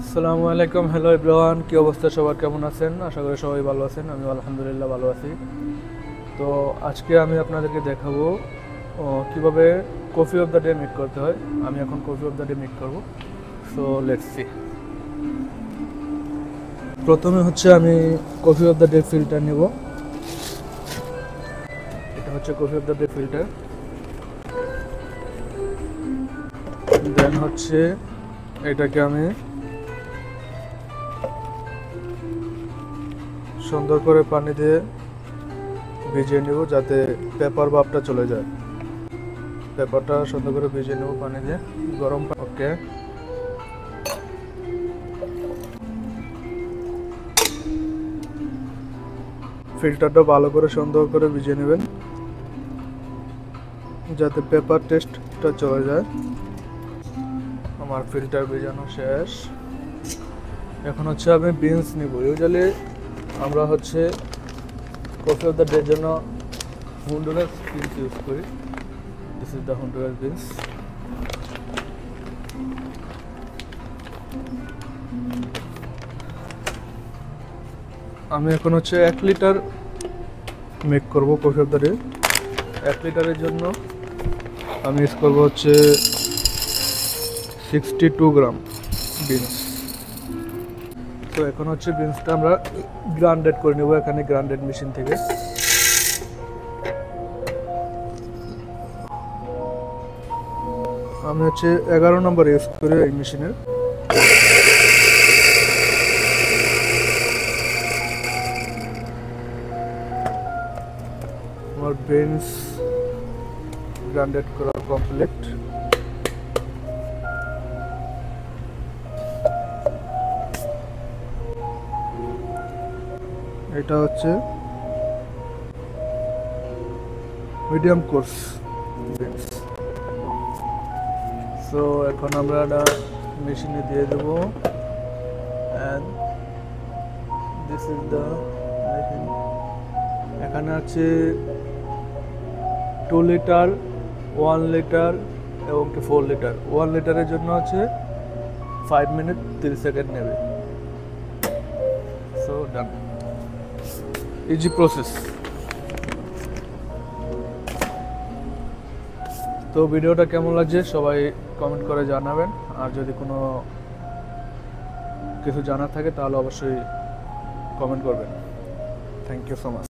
আসসালামু আলাইকুম, hello everyone, কি অবস্থা সবার, কেমন আছেন? আশা করি সবাই ভালো আছেন। আমি আলহামদুলিল্লাহ ভালো আছি। তো আজকে আমি আপনাদেরকে দেখাবো কিভাবে coffee of the day make করতে হয়। আমি এখন coffee of the day make করব। So let's see. প্রথমে হচ্ছে আমি coffee of the day filter নেব। এটা হচ্ছে coffee of the day filter. Then হচ্ছে এটাকে আমি সুন্দর করে পানি দিয়ে ভিজিয়ে নেব যাতে পেপার ভাবটা চলে যায়। পেপারটা সুন্দর করে ভিজিয়ে নেব পানি দিয়ে, গরম পানি। ওকে, ফিল্টারটা ভালো করে সুন্দর করে ভিজিয়ে নেবেন যাতে পেপার টেস্টটা চলে যায়। আমার ফিল্টার ভিজানো শেষ। এখন হচ্ছে আমি বিনস নিব। ইউজুয়ালি আমরা হচ্ছে কফি অফ দ্য ডের জন্য হন্ডুরাস বিনস ইউজ করি। This is the Honduras beans. আমি এখন হচ্ছে 1 লিটার মেক করব কফি অফ দ্য ডে। 1 লিটারের জন্য আমি ইউজ করব হচ্ছে 62 গ্রাম বিনস। তো এখন হচ্ছে বিনসটা আমরা গ্রাইন্ডেড করে নেব এখানে গ্রাইন্ডেড মেশিন থেকে। আমি হচ্ছে 11 নম্বর ইউজ করি এই মেশিনের। আমার বিনস গ্রাইন্ডেড করা কমপ্লিট। এটা হচ্ছে মিডিয়াম কোর্স বিনস। সো এখন আমরা এটা মেশিনে দিয়ে দেব। And this is the machine. এখানে আছে 2 লিটার, 1 লিটার এবং 4 লিটার। 1 লিটারের জন্য হচ্ছে 5 মিনিট 30 সেকেন্ড নেবে। সো ডান, ইজি প্রসেস। তো ভিডিওটা কেমন লাগছে সবাই কমেন্ট করে জানাবেন। আর যদি কোনো কিছু জানার থাকে তাহলে অবশ্যই কমেন্ট করবেন। Thank you so much.